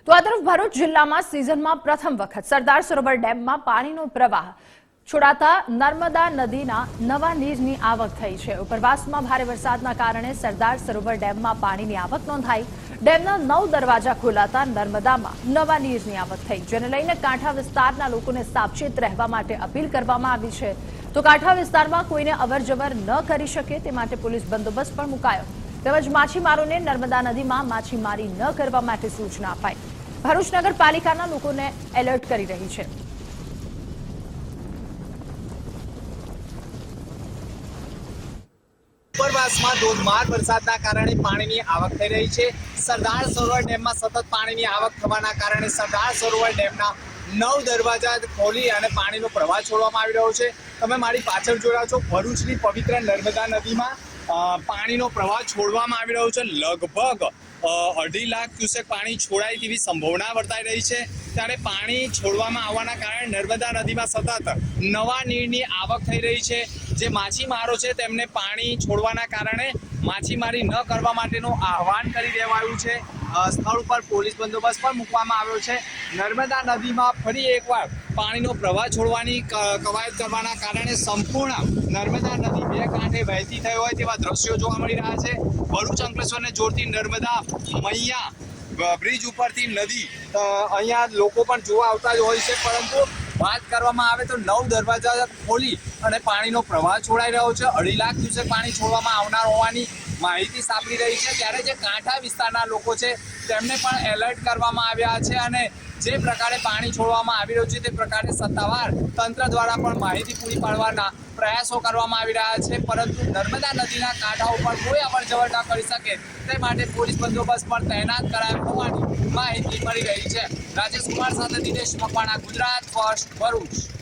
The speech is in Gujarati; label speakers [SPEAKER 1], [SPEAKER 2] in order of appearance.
[SPEAKER 1] તો આ તરફ ભરૂચ જિલ્લામાં સિઝનમાં પ્રથમ વખત સરદાર સરોવર ડેમમાં પાણીનો પ્રવાહ છોડાતા નર્મદા નદીના નવા નીરની આવક થઈ છે। ઉપરવાસમાં ભારે વરસાદના કારણે સરદાર સરોવર ડેમમાં પાણીની આવક નોંધાઈ। ડેમના 9 દરવાજા ખોલાતા નર્મદામાં નવા નીરની આવક થઈ, જેને લઈને કાંઠા વિસ્તારના લોકોને સાવચેત રહેવા માટે અપીલ કરવામાં આવી છે। તો કાંઠા વિસ્તારમાં કોઈને અવરજવર ન કરી શકે તે માટે પોલીસ બંદોબસ્ત પણ મુકાયો, તેમજ માછીમારોને નર્મદા નદીમાં માછીમારી ન કરવા માટે સૂચના અપાઈ। ભરૂચ નગરપાલિકાના લોકોને એલર્ટ કરી રહી છે।
[SPEAKER 2] ઉપરવાસમાં ધોધમાર વરસાદના કારણે પાણીની આવક થઈ રહી છે। સરદાર સરોવર ડેમમાં સતત પાણીની આવક થવાના કારણે સરદાર સરોવર ડેમના 9 દરવાજા ખોલી અને પાણીનો પ્રવાહ છોડવામાં આવી રહ્યો છે। તમે મારી પાછળ જોઈ રહ્યા છો, ભરૂચની પવિત્ર નર્મદા નદીમાં પાણીનો પ્રવાહ છોડવામાં આવી રહ્યો છે। લગભગ 2.5 લાખ ક્યુસેક પાણી છોડાય તેવી સંભાવના વર્તાઈ રહી છે। ત્યારે પાણી છોડવામાં આવવાના કારણે નર્મદા નદીમાં સતત નવા નીરની આવક થઈ રહી છે। જે માછીમારો છે તેમને પાણી છોડવાના કારણે માછીમારી ન કરવા માટેનું આહવાન કરી દેવાયું છે। સ્થળ ઉપર પોલીસ બંદોબસ્ત પણ મૂકવામાં આવ્યો છે। નર્મદા નદીમાં ફરી એકવાર પાણીનો પ્રવાહ છોડવાની કવાયત કરવાના કારણે સંપૂર્ણ નર્મદા નદી બે કાંઠે વહેતી થઈ હોય તેવા દ્રશ્યો જોવા મળી રહ્યા છે। ભરૂચ અંકલેશ્વરને જોડતી નર્મદા મૈયા બ્રિજ ઉપરથી નદી અહીંયા લોકો પણ જોવા આવતા જ હોય છે, પરંતુ વાત કરવામાં આવે તો 9 દરવાજા ખોલી અને પાણીનો પ્રવાહ છોડાઈ રહ્યો છે। 2.5 લાખ ક્યુસેક પાણી છોડવામાં આવનાર હોવાની માહિતી સાંપડી રહી છે। ત્યારે જે કાંઠા વિસ્તારના લોકો છે તેમને પણ એલર્ટ કરવામાં આવ્યા છે અને જે પ્રકારે પાણી છોડવામાં આવી રહ્યું છે તે પ્રકારે સત્તાવાર તંત્ર દ્વારા પણ માહિતી પૂરી પાડવાના પ્રયાસો કરવામાં આવી રહ્યા છે, પરંતુ નર્મદા નદીના કાંઠા ઉપર કોઈ અવરજવર ન કરી શકે તે માટે પોલીસ બંદોબસ્ત પણ તૈનાત કરાયો હોવાની માહિતી મળી રહી છે। રાજેશ કુમાર સાથે દિનેશ મકવાણા, ગુજરાત ફર્સ્ટ, ભરૂચ।